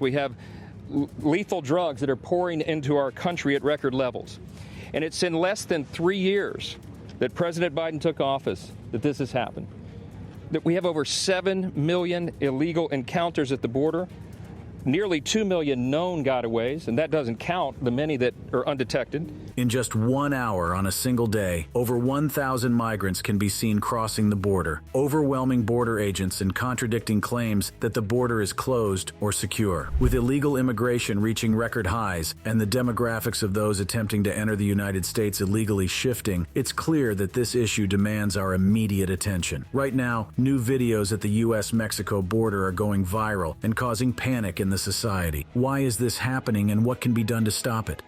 We have lethal drugs that are pouring into our country at record levels. And it's in less than 3 years that President Biden took office that this has happened. That we have over 7 million illegal encounters at the border, nearly 2 million known gotaways, and that doesn't count the many that are undetected. In just 1 hour on a single day, over 1,000 migrants can be seen crossing the border, overwhelming border agents and contradicting claims that the border is closed or secure. With illegal immigration reaching record highs and the demographics of those attempting to enter the United States illegally shifting, it's clear that this issue demands our immediate attention. Right now, new videos at the U.S.-Mexico border are going viral and causing panic in the society. Why is this happening and what can be done to stop it?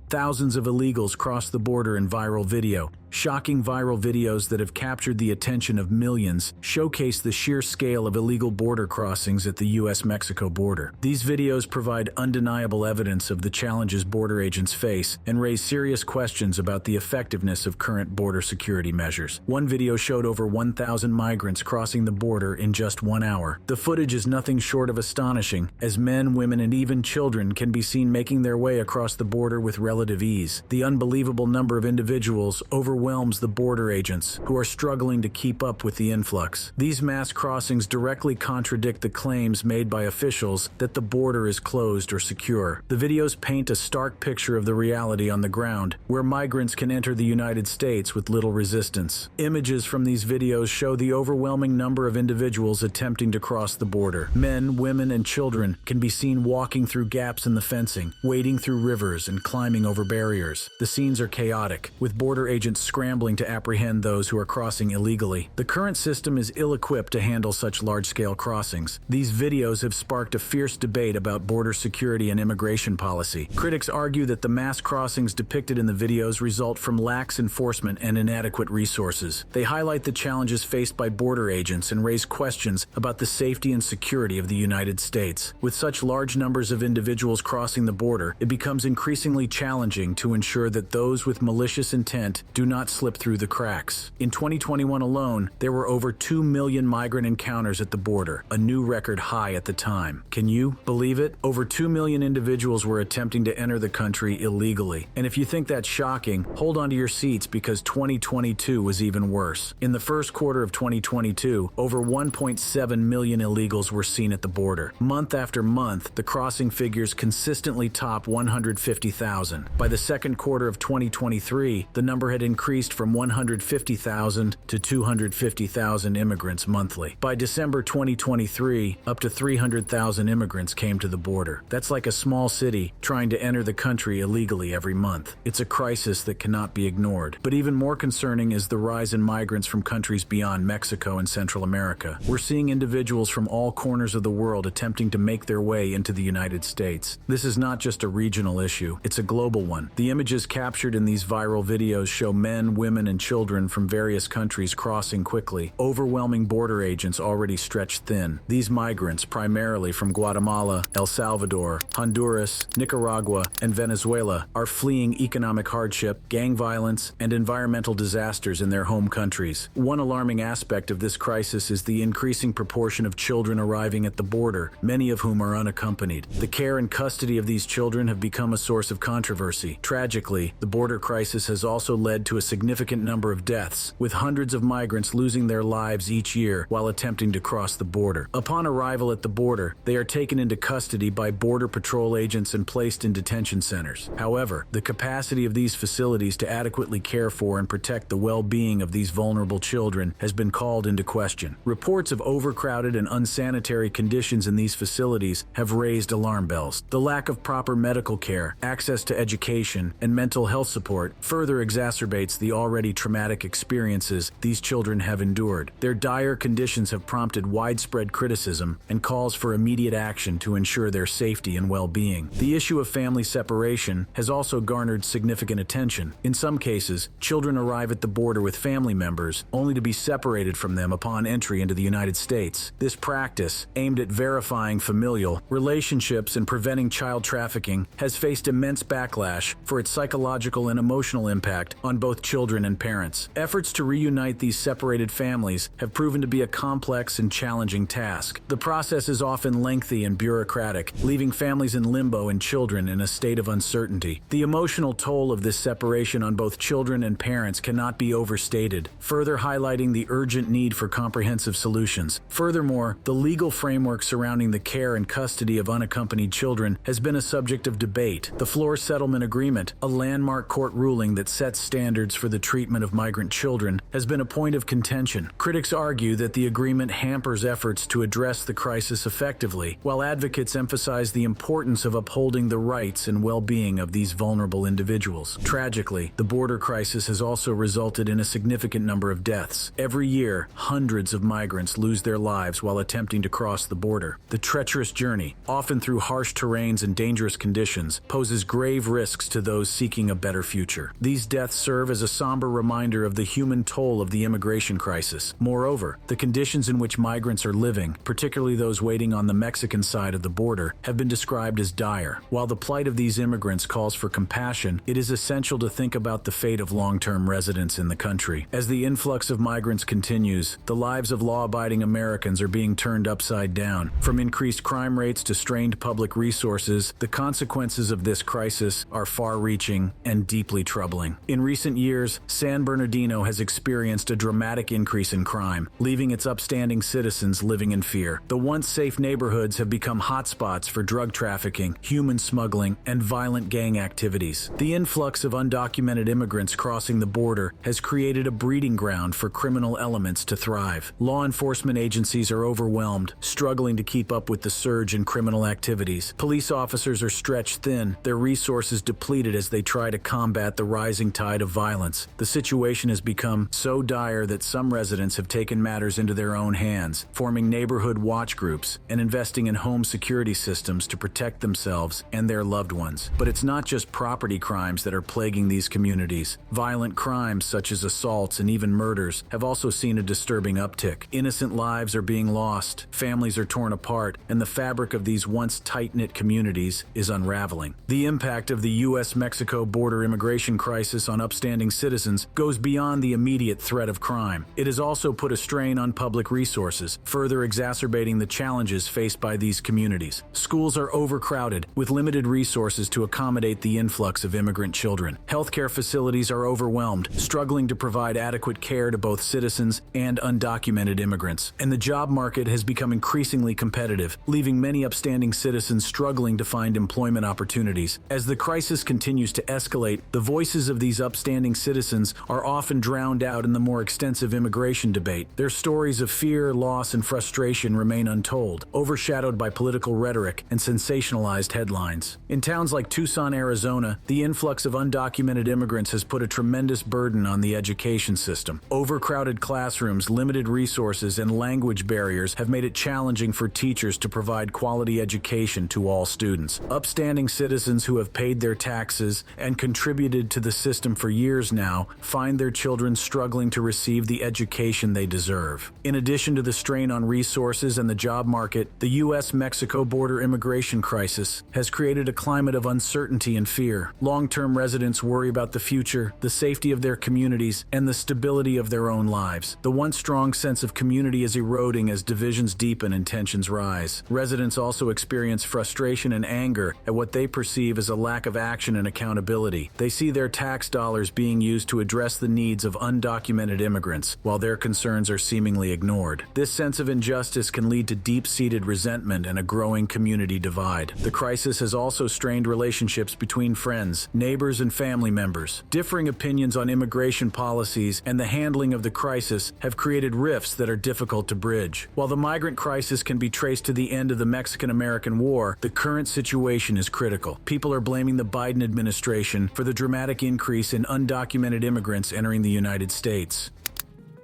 Thousands of illegals cross the border in viral video. Shocking viral videos that have captured the attention of millions showcase the sheer scale of illegal border crossings at the U.S.-Mexico border. These videos provide undeniable evidence of the challenges border agents face and raise serious questions about the effectiveness of current border security measures. One video showed over 1,000 migrants crossing the border in just 1 hour. The footage is nothing short of astonishing, as men, women, and even children can be seen making their way across the border with relative ease. The unbelievable number of individuals overwhelms the border agents, who are struggling to keep up with the influx. These mass crossings directly contradict the claims made by officials that the border is closed or secure. The videos paint a stark picture of the reality on the ground, where migrants can enter the United States with little resistance. Images from these videos show the overwhelming number of individuals attempting to cross the border. Men, women, and children can be seen walking through gaps in the fencing, wading through rivers, and climbing over barriers. The scenes are chaotic, with border agents scrambling to apprehend those who are crossing illegally. The current system is ill-equipped to handle such large-scale crossings. These videos have sparked a fierce debate about border security and immigration policy. Critics argue that the mass crossings depicted in the videos result from lax enforcement and inadequate resources. They highlight the challenges faced by border agents and raise questions about the safety and security of the United States. With such large numbers of individuals crossing the border, it becomes increasingly challenging to ensure that those with malicious intent do not slip through the cracks. In 2021 alone, there were over 2 million migrant encounters at the border, a new record high at the time. Can you believe it? Over 2 million individuals were attempting to enter the country illegally. And if you think that's shocking, hold on to your seats because 2022 was even worse. In the first quarter of 2022, over 1.7 million illegals were seen at the border. Month after month, the crossing figures consistently top 150,000. By the second quarter of 2023, the number had increased from 150,000 to 250,000 immigrants monthly. By December 2023, up to 300,000 immigrants came to the border. That's like a small city trying to enter the country illegally every month. It's a crisis that cannot be ignored. But even more concerning is the rise in migrants from countries beyond Mexico and Central America. We're seeing individuals from all corners of the world attempting to make their way into the United States. This is not just a regional issue, it's a global one. The images captured in these viral videos show men, women, and children from various countries crossing quickly. Overwhelming border agents already stretched thin. These migrants, primarily from Guatemala, El Salvador, Honduras, Nicaragua, and Venezuela, are fleeing economic hardship, gang violence, and environmental disasters in their home countries. One alarming aspect of this crisis is the increasing proportion of children arriving at the border, many of whom are unaccompanied. The care and custody of these children have become a source of controversy. Tragically, the border crisis has also led to a significant number of deaths, with hundreds of migrants losing their lives each year while attempting to cross the border. Upon arrival at the border, they are taken into custody by Border Patrol agents and placed in detention centers. However, the capacity of these facilities to adequately care for and protect the well-being of these vulnerable children has been called into question. Reports of overcrowded and unsanitary conditions in these facilities have raised alarm bells. The lack of proper medical care, access to education, and mental health support further exacerbates the already traumatic experiences these children have endured. Their dire conditions have prompted widespread criticism and calls for immediate action to ensure their safety and well-being. The issue of family separation has also garnered significant attention. In some cases, children arrive at the border with family members only to be separated from them upon entry into the United States. This practice, aimed at verifying familial relationships and preventing child trafficking, has faced immense backlash for its psychological and emotional impact on both children and parents. Efforts to reunite these separated families have proven to be a complex and challenging task. The process is often lengthy and bureaucratic, leaving families in limbo and children in a state of uncertainty. The emotional toll of this separation on both children and parents cannot be overstated, further highlighting the urgent need for comprehensive solutions. Furthermore, the legal framework surrounding the care and custody of unaccompanied children has been a subject of debate. The Floor Settlement Agreement, a landmark court ruling that sets standards for the treatment of migrant children, has been a point of contention. Critics argue that the agreement hampers efforts to address the crisis effectively, while advocates emphasize the importance of upholding the rights and well-being of these vulnerable individuals. Tragically, the border crisis has also resulted in a significant number of deaths. Every year, hundreds of migrants lose their lives while attempting to cross the border. The treacherous journey, often through harsh terrains and dangerous conditions, poses grave risks to those seeking a better future. These deaths serve as a somber reminder of the human toll of the immigration crisis. Moreover, the conditions in which migrants are living, particularly those waiting on the Mexican side of the border, have been described as dire. While the plight of these immigrants calls for compassion, it is essential to think about the fate of long-term residents in the country. As the influx of migrants continues, the lives of law-abiding Americans are being turned upside down. From increased crime rates to strained public resources, the consequences of this crisis are far-reaching and deeply troubling. In recent years, San Bernardino has experienced a dramatic increase in crime, leaving its upstanding citizens living in fear. The once safe neighborhoods have become hotspots for drug trafficking, human smuggling, and violent gang activities. The influx of undocumented immigrants crossing the border has created a breeding ground for criminal elements to thrive. Law enforcement agencies are overwhelmed, struggling to keep up with the surge in criminal activities. Police officers are stretched thin, their resources depleted as they try to combat the rising tide of violence. The situation has become so dire that some residents have taken matters into their own hands, forming neighborhood watch groups and investing in home security systems to protect themselves and their loved ones. But it's not just property crimes that are plaguing these communities. Violent crimes such as assaults and even murders have also seen a disturbing uptick. Innocent lives are being lost, families are torn apart, and the fabric of these once tight-knit communities is unraveling. The impact of the U.S.-Mexico border immigration crisis on upstanding citizens goes beyond the immediate threat of crime. It has also put a strain on public resources, further exacerbating the challenges faced by these communities. Schools are overcrowded, with limited resources to accommodate the influx of immigrant children. Healthcare facilities are overwhelmed, struggling to provide adequate care to both citizens and undocumented immigrants. And the job market has become increasingly competitive, leaving many upstanding citizens struggling to find employment opportunities. As the crisis continues to escalate, the voices of these upstanding citizens are often drowned out in the more extensive immigration debate. Their stories of fear, loss, and frustration remain untold, overshadowed by political rhetoric and sensationalized headlines. In towns like Tucson, Arizona, the influx of undocumented immigrants has put a tremendous burden on the education system. Overcrowded classrooms, limited resources, and language barriers have made it challenging for teachers to provide quality education to all students. Upstanding citizens who have paid their taxes and contributed to the system for years now find their children struggling to receive the education they deserve. In addition to the strain on resources and the job market, the U.S.-Mexico border immigration crisis has created a climate of uncertainty and fear. Long-term residents worry about the future, the safety of their communities, and the stability of their own lives. The once strong sense of community is eroding as divisions deepen and tensions rise. Residents also experience frustration and anger at what they perceive as a lack of action and accountability. They see their tax dollars being used to address the needs of undocumented immigrants, while their concerns are seemingly ignored. This sense of injustice can lead to deep-seated resentment and a growing community divide. The crisis has also strained relationships between friends, neighbors, and family members. Differing opinions on immigration policies and the handling of the crisis have created rifts that are difficult to bridge. While the migrant crisis can be traced to the end of the Mexican-American War, the current situation is critical. People are blaming the Biden administration for the dramatic increase in undocumented immigrants entering the United States.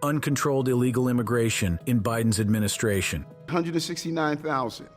Uncontrolled illegal immigration in Biden's administration. 169,000.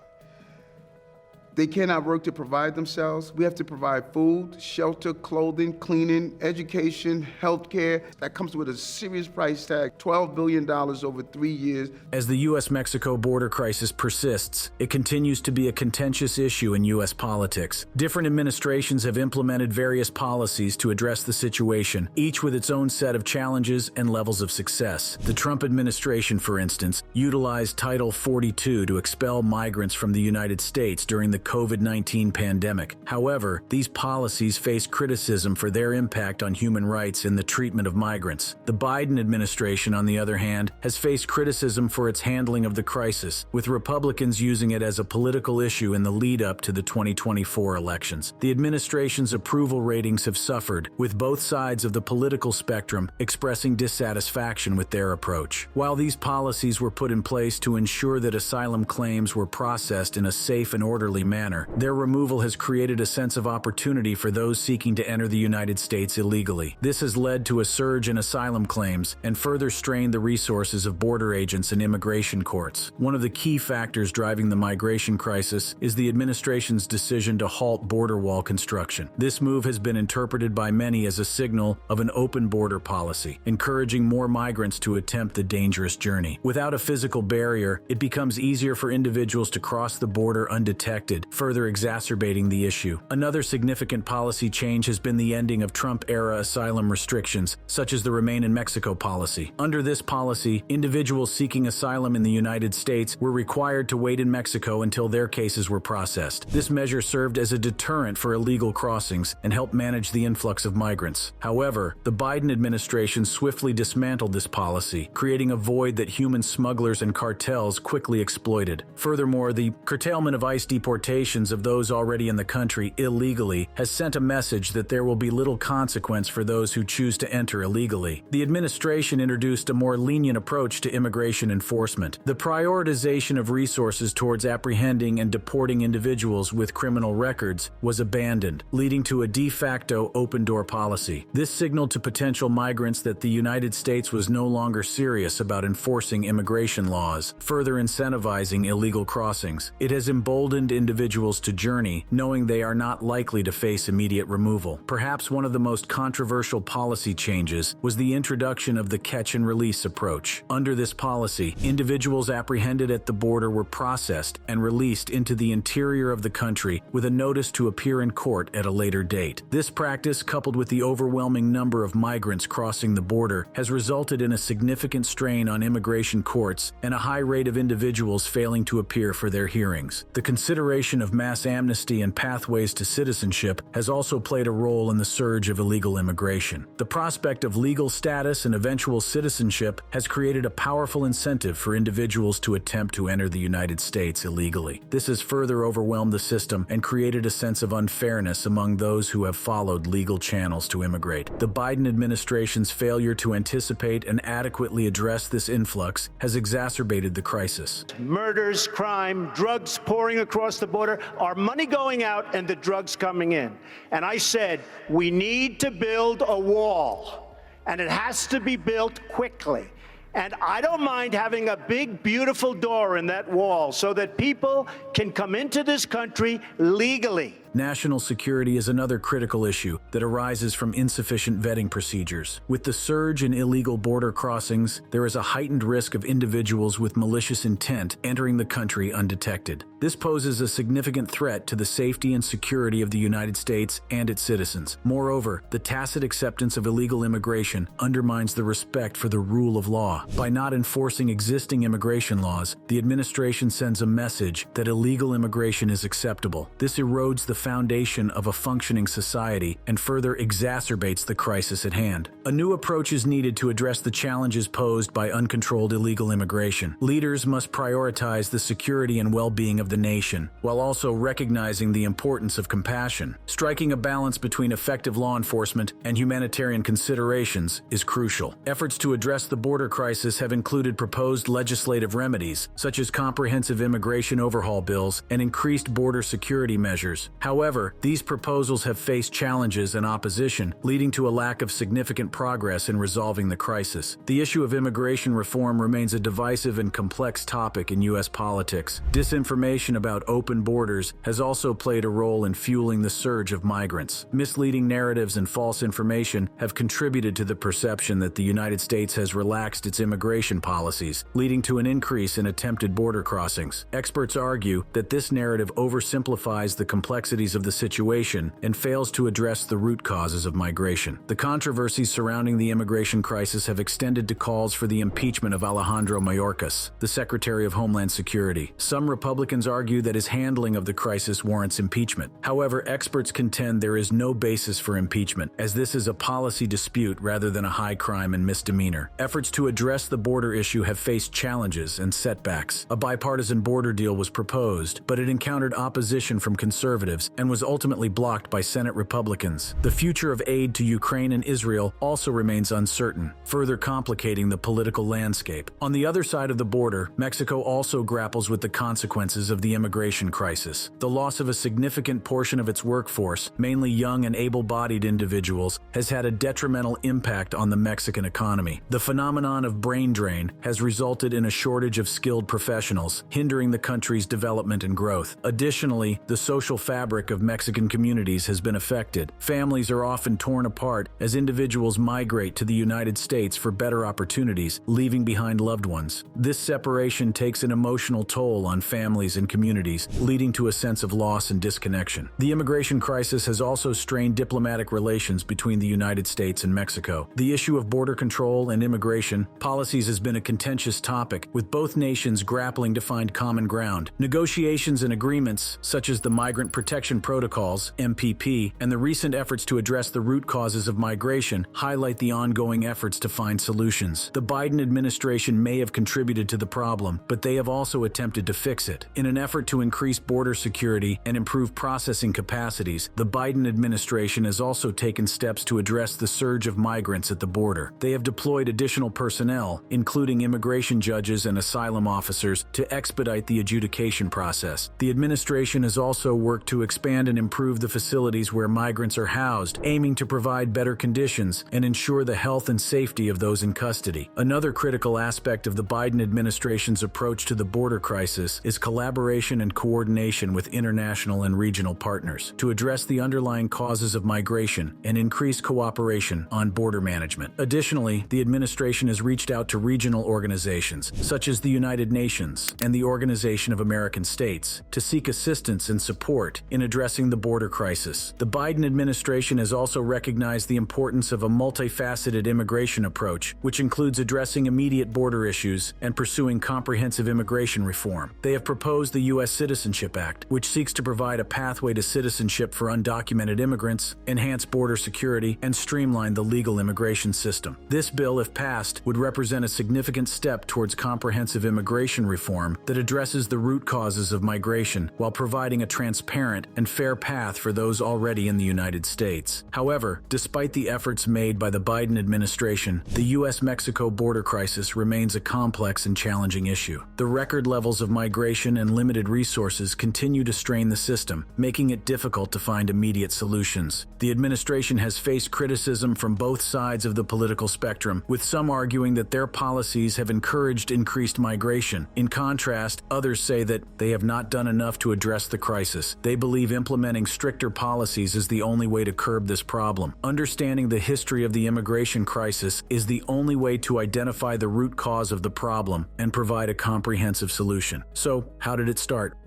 They cannot work to provide themselves. We have to provide food, shelter, clothing, cleaning, education, health care. That comes with a serious price tag, $12 billion over 3 years. As the U.S.-Mexico border crisis persists, it continues to be a contentious issue in U.S. politics. Different administrations have implemented various policies to address the situation, each with its own set of challenges and levels of success. The Trump administration, for instance, utilized Title 42 to expel migrants from the United States during the COVID-19 pandemic. However, these policies face criticism for their impact on human rights and the treatment of migrants. The Biden administration, on the other hand, has faced criticism for its handling of the crisis, with Republicans using it as a political issue in the lead-up to the 2024 elections. The administration's approval ratings have suffered, with both sides of the political spectrum expressing dissatisfaction with their approach. While these policies were put in place to ensure that asylum claims were processed in a safe and orderly manner, their removal has created a sense of opportunity for those seeking to enter the United States illegally. This has led to a surge in asylum claims and further strained the resources of border agents and immigration courts. One of the key factors driving the migration crisis is the administration's decision to halt border wall construction. This move has been interpreted by many as a signal of an open border policy, encouraging more migrants to attempt the dangerous journey. Without a physical barrier, it becomes easier for individuals to cross the border undetected, further exacerbating the issue. Another significant policy change has been the ending of Trump-era asylum restrictions, such as the Remain in Mexico policy. Under this policy, individuals seeking asylum in the United States were required to wait in Mexico until their cases were processed. This measure served as a deterrent for illegal crossings and helped manage the influx of migrants. However, the Biden administration swiftly dismantled this policy, creating a void that human smugglers and cartels quickly exploited. Furthermore, the curtailment of ICE deportations of those already in the country illegally has sent a message that there will be little consequence for those who choose to enter illegally. The administration introduced a more lenient approach to immigration enforcement. The prioritization of resources towards apprehending and deporting individuals with criminal records was abandoned, leading to a de facto open-door policy. This signaled to potential migrants that the United States was no longer serious about enforcing immigration laws, further incentivizing illegal crossings. It has emboldened individuals to journey, knowing they are not likely to face immediate removal. Perhaps one of the most controversial policy changes was the introduction of the catch and release approach. Under this policy, individuals apprehended at the border were processed and released into the interior of the country with a notice to appear in court at a later date. This practice, coupled with the overwhelming number of migrants crossing the border, has resulted in a significant strain on immigration courts and a high rate of individuals failing to appear for their hearings. The consideration of mass amnesty and pathways to citizenship has also played a role in the surge of illegal immigration. The prospect of legal status and eventual citizenship has created a powerful incentive for individuals to attempt to enter the United States illegally. This has further overwhelmed the system and created a sense of unfairness among those who have followed legal channels to immigrate. The Biden administration's failure to anticipate and adequately address this influx has exacerbated the crisis. Murders, crime, drugs pouring across the border, our money going out and the drugs coming in. And I said, we need to build a wall, and it has to be built quickly. And I don't mind having a big, beautiful door in that wall so that people can come into this country legally. National security is another critical issue that arises from insufficient vetting procedures. With the surge in illegal border crossings, there is a heightened risk of individuals with malicious intent entering the country undetected. This poses a significant threat to the safety and security of the United States and its citizens. Moreover, the tacit acceptance of illegal immigration undermines the respect for the rule of law. By not enforcing existing immigration laws, the administration sends a message that illegal immigration is acceptable. This erodes the foundation of a functioning society and further exacerbates the crisis at hand. A new approach is needed to address the challenges posed by uncontrolled illegal immigration. Leaders must prioritize the security and well-being of the nation, while also recognizing the importance of compassion. Striking a balance between effective law enforcement and humanitarian considerations is crucial. Efforts to address the border crisis have included proposed legislative remedies, such as comprehensive immigration overhaul bills and increased border security measures. However, these proposals have faced challenges and opposition, leading to a lack of significant progress in resolving the crisis. The issue of immigration reform remains a divisive and complex topic in U.S. politics. Disinformation about open borders has also played a role in fueling the surge of migrants. Misleading narratives and false information have contributed to the perception that the United States has relaxed its immigration policies, leading to an increase in attempted border crossings. Experts argue that this narrative oversimplifies the complexities of the situation and fails to address the root causes of migration. The controversies surrounding the immigration crisis have extended to calls for the impeachment of Alejandro Mayorkas, the Secretary of Homeland Security. Some Republicans argue that his handling of the crisis warrants impeachment. However, experts contend there is no basis for impeachment, as this is a policy dispute rather than a high crime and misdemeanor. Efforts to address the border issue have faced challenges and setbacks. A bipartisan border deal was proposed, but it encountered opposition from conservatives and was ultimately blocked by Senate Republicans. The future of aid to Ukraine and Israel also remains uncertain, further complicating the political landscape. On the other side of the border, Mexico also grapples with the consequences of the immigration crisis. The loss of a significant portion of its workforce, mainly young and able-bodied individuals, has had a detrimental impact on the Mexican economy. The phenomenon of brain drain has resulted in a shortage of skilled professionals, hindering the country's development and growth. Additionally, the social fabric of Mexican communities has been affected. Families are often torn apart as individuals migrate to the United States for better opportunities, leaving behind loved ones. This separation takes an emotional toll on families and communities, leading to a sense of loss and disconnection. The immigration crisis has also strained diplomatic relations between the United States and Mexico. The issue of border control and immigration policies has been a contentious topic, with both nations grappling to find common ground. Negotiations and agreements, such as the Migrant Protection Protocols, MPP, and the recent efforts to address the root causes of migration, highlight the ongoing efforts to find solutions. The Biden administration may have contributed to the problem, but they have also attempted to fix it. In an effort to increase border security and improve processing capacities, the Biden administration has also taken steps to address the surge of migrants at the border. They have deployed additional personnel, including immigration judges and asylum officers, to expedite the adjudication process. The administration has also worked to expand and improve the facilities where migrants are housed, aiming to provide better conditions and ensure the health and safety of those in custody. Another critical aspect of the Biden administration's approach to the border crisis is collaboration and coordination with international and regional partners to address the underlying causes of migration and increase cooperation on border management. Additionally, the administration has reached out to regional organizations, such as the United Nations and the Organization of American States, to seek assistance and support in addressing the border crisis. The Biden administration has also recognized the importance of a multifaceted immigration approach, which includes addressing immediate border issues and pursuing comprehensive immigration reform. They have proposed the U.S. Citizenship Act, which seeks to provide a pathway to citizenship for undocumented immigrants, enhance border security, and streamline the legal immigration system. This bill, if passed, would represent a significant step towards comprehensive immigration reform that addresses the root causes of migration while providing a transparent and fair path for those already in the United States. However, despite the efforts made by the Biden administration, the U.S.-Mexico border crisis remains a complex and challenging issue. The record levels of migration and limited resources continue to strain the system, making it difficult to find immediate solutions. The administration has faced criticism from both sides of the political spectrum, with some arguing that their policies have encouraged increased migration. In contrast, others say that they have not done enough to address the crisis. They believe implementing stricter policies is the only way to curb this problem. Understanding the history of the immigration crisis is the only way to identify the root cause of the problem and provide a comprehensive solution. So, how did it start?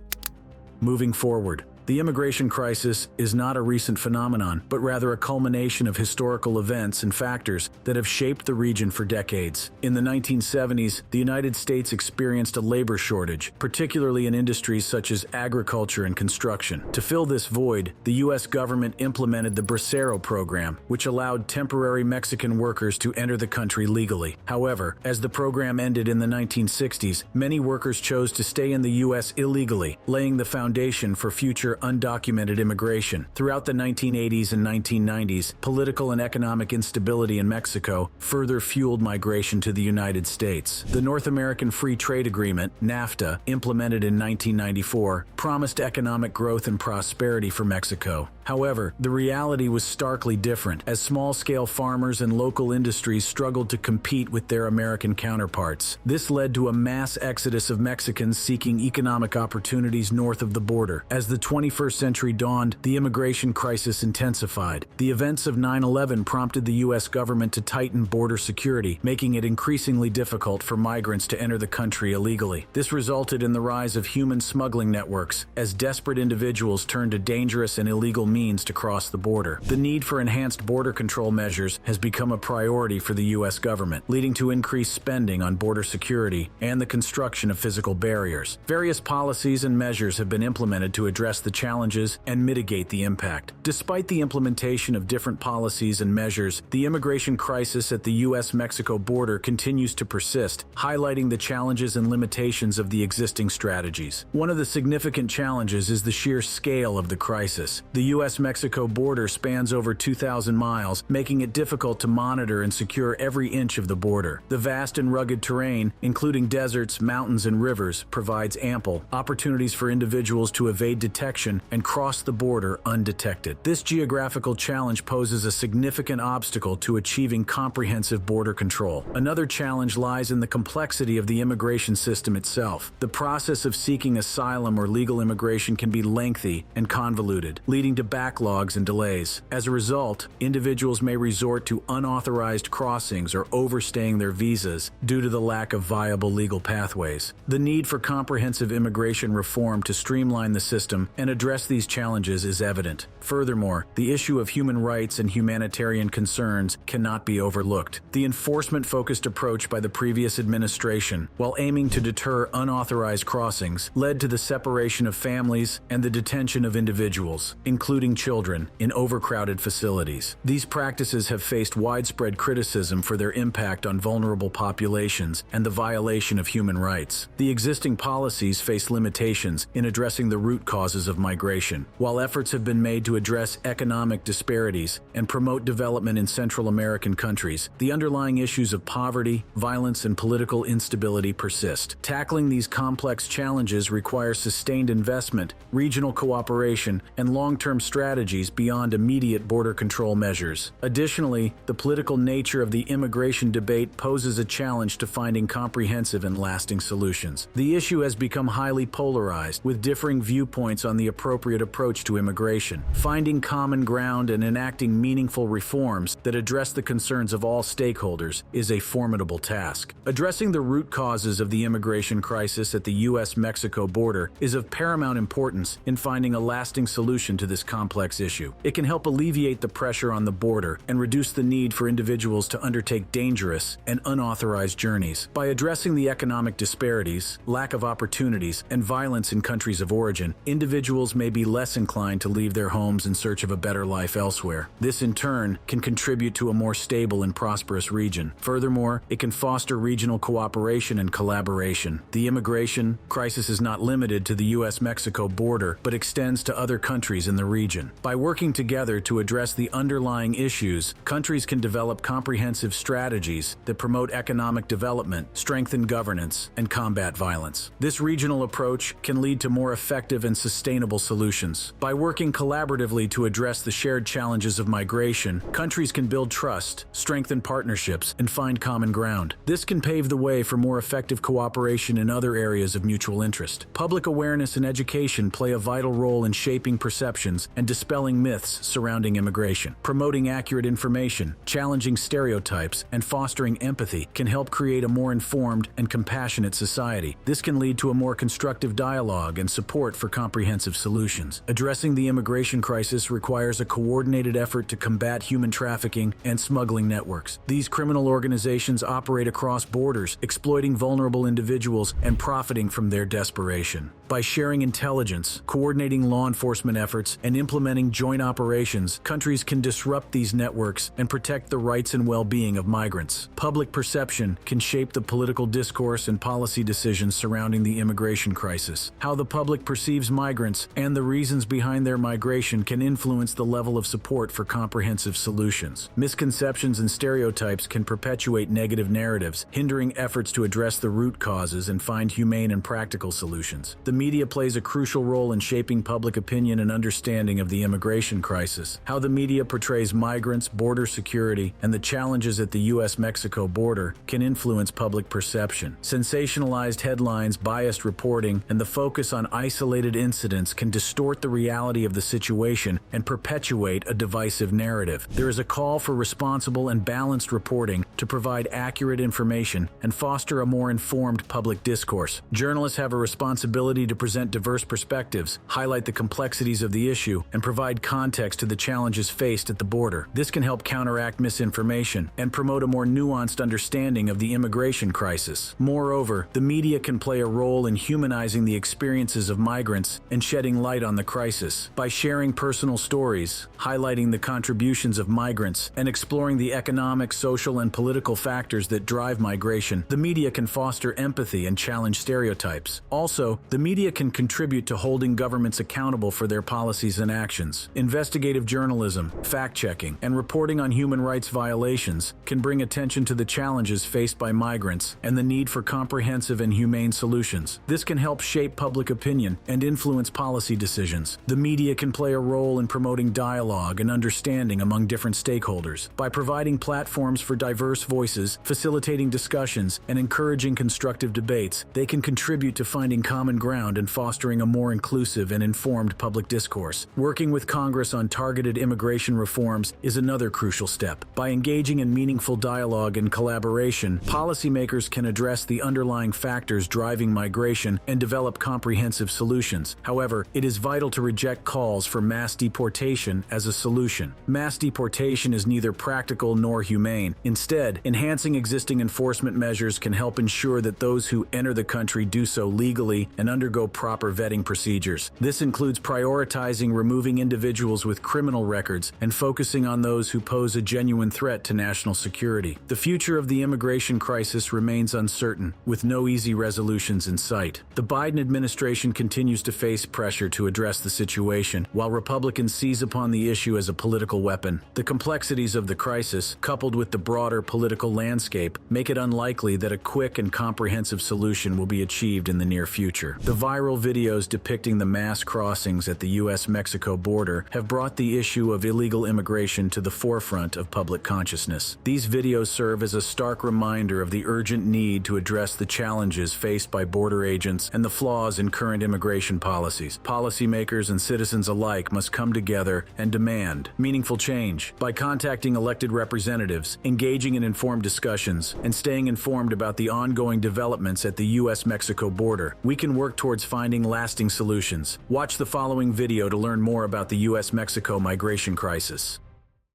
Moving forward, the immigration crisis is not a recent phenomenon, but rather a culmination of historical events and factors that have shaped the region for decades. In the 1970s, the United States experienced a labor shortage, particularly in industries such as agriculture and construction. To fill this void, the U.S. government implemented the Bracero program, which allowed temporary Mexican workers to enter the country legally. However, as the program ended in the 1960s, many workers chose to stay in the U.S. illegally, laying the foundation for future undocumented immigration. Throughout the 1980s and 1990s, political and economic instability in Mexico further fueled migration to the United States. The North American Free Trade Agreement, NAFTA, implemented in 1994, promised economic growth and prosperity for Mexico. However, the reality was starkly different, as small-scale farmers and local industries struggled to compete with their American counterparts. This led to a mass exodus of Mexicans seeking economic opportunities north of the border. As the 21st century dawned, the immigration crisis intensified. The events of 9/11 prompted the U.S. government to tighten border security, making it increasingly difficult for migrants to enter the country illegally. This resulted in the rise of human smuggling networks, as desperate individuals turned to dangerous and illegal means to cross the border. The need for enhanced border control measures has become a priority for the U.S. government, leading to increased spending on border security and the construction of physical barriers. Various policies and measures have been implemented to address the challenges and mitigate the impact. Despite the implementation of different policies and measures, the immigration crisis at the U.S.-Mexico border continues to persist, highlighting the challenges and limitations of the existing strategies. One of the significant challenges is the sheer scale of the crisis. The U.S.-Mexico border spans over 2,000 miles, making it difficult to monitor and secure every inch of the border. The vast and rugged terrain, including deserts, mountains, and rivers, provides ample opportunities for individuals to evade detection and cross the border undetected. This geographical challenge poses a significant obstacle to achieving comprehensive border control. Another challenge lies in the complexity of the immigration system itself. The process of seeking asylum or legal immigration can be lengthy and convoluted, leading to backlogs and delays. As a result, individuals may resort to unauthorized crossings or overstaying their visas due to the lack of viable legal pathways. The need for comprehensive immigration reform to streamline the system and address these challenges is evident. Furthermore, the issue of human rights and humanitarian concerns cannot be overlooked. The enforcement-focused approach by the previous administration, while aiming to deter unauthorized crossings, led to the separation of families and the detention of individuals, including children, in overcrowded facilities. These practices have faced widespread criticism for their impact on vulnerable populations and the violation of human rights. The existing policies face limitations in addressing the root causes of migration. While efforts have been made to address economic disparities and promote development in Central American countries, the underlying issues of poverty, violence, and political instability persist. Tackling these complex challenges requires sustained investment, regional cooperation, and long-term strategies beyond immediate border control measures. Additionally, the political nature of the immigration debate poses a challenge to finding comprehensive and lasting solutions. The issue has become highly polarized, with differing viewpoints on the appropriate approach to immigration. Finding common ground and enacting meaningful reforms that address the concerns of all stakeholders is a formidable task. Addressing the root causes of the immigration crisis at the U.S.-Mexico border is of paramount importance in finding a lasting solution to this complex issue. It can help alleviate the pressure on the border and reduce the need for individuals to undertake dangerous and unauthorized journeys. By addressing the economic disparities, lack of opportunities, and violence in countries of origin, individuals may be less inclined to leave their homes in search of a better life elsewhere. This, in turn, can contribute to a more stable and prosperous region. Furthermore, it can foster regional cooperation and collaboration. The immigration crisis is not limited to the U.S.-Mexico border, but extends to other countries in the region. By working together to address the underlying issues, countries can develop comprehensive strategies that promote economic development, strengthen governance, and combat violence. This regional approach can lead to more effective and sustainable solutions. By working collaboratively to address the shared challenges of migration, countries can build trust, strengthen partnerships, and find common ground. This can pave the way for more effective cooperation in other areas of mutual interest. Public awareness and education play a vital role in shaping perceptions and dispelling myths surrounding immigration. Promoting accurate information, challenging stereotypes, and fostering empathy can help create a more informed and compassionate society. This can lead to a more constructive dialogue and support for comprehensive solutions. Addressing the immigration crisis requires a coordinated effort to combat human trafficking and smuggling networks. These criminal organizations operate across borders, exploiting vulnerable individuals and profiting from their desperation. By sharing intelligence, coordinating law enforcement efforts, and implementing joint operations, countries can disrupt these networks and protect the rights and well-being of migrants. Public perception can shape the political discourse and policy decisions surrounding the immigration crisis. How the public perceives migrants migrants and the reasons behind their migration can influence the level of support for comprehensive solutions. Misconceptions and stereotypes can perpetuate negative narratives, hindering efforts to address the root causes and find humane and practical solutions. The media plays a crucial role in shaping public opinion and understanding of the immigration crisis. How the media portrays migrants, border security, and the challenges at the U.S.-Mexico border can influence public perception. Sensationalized headlines, biased reporting, and the focus on isolated incidents can distort the reality of the situation and perpetuate a divisive narrative. There is a call for responsible and balanced reporting to provide accurate information and foster a more informed public discourse. Journalists have a responsibility to present diverse perspectives, highlight the complexities of the issue, and provide context to the challenges faced at the border. This can help counteract misinformation and promote a more nuanced understanding of the immigration crisis. Moreover, the media can play a role in humanizing the experiences of migrants and shedding light on the crisis. By sharing personal stories, highlighting the contributions of migrants, and exploring the economic, social, and political factors that drive migration, the media can foster empathy and challenge stereotypes. Also, the media can contribute to holding governments accountable for their policies and actions. Investigative journalism, fact-checking, and reporting on human rights violations can bring attention to the challenges faced by migrants and the need for comprehensive and humane solutions. This can help shape public opinion and influence policy decisions. The media can play a role in promoting dialogue and understanding among different stakeholders. By providing platforms for diverse voices, facilitating discussions, and encouraging constructive debates, they can contribute to finding common ground and fostering a more inclusive and informed public discourse. Working with Congress on targeted immigration reforms is another crucial step. By engaging in meaningful dialogue and collaboration, policymakers can address the underlying factors driving migration and develop comprehensive solutions. However, it is vital to reject calls for mass deportation as a solution. Mass deportation is neither practical nor humane. Instead, enhancing existing enforcement measures can help ensure that those who enter the country do so legally and undergo proper vetting procedures. This includes prioritizing removing individuals with criminal records and focusing on those who pose a genuine threat to national security. The future of the immigration crisis remains uncertain, with no easy resolutions in sight. The Biden administration continues to face pressure to address the situation, while Republicans seize upon the issue as a political weapon. The complexities of the crisis, coupled with the broader political landscape, make it unlikely that a quick and comprehensive solution will be achieved in the near future. The viral videos depicting the mass crossings at the U.S.-Mexico border have brought the issue of illegal immigration to the forefront of public consciousness. These videos serve as a stark reminder of the urgent need to address the challenges faced by border agents and the flaws in current immigration policies. Policymakers and citizens alike must come together and demand meaningful change. By contacting elected representatives, engaging in informed discussions, and staying informed about the ongoing developments at the U.S.-Mexico border, we can work towards finding lasting solutions. Watch the following video to learn more about the U.S.-Mexico migration crisis.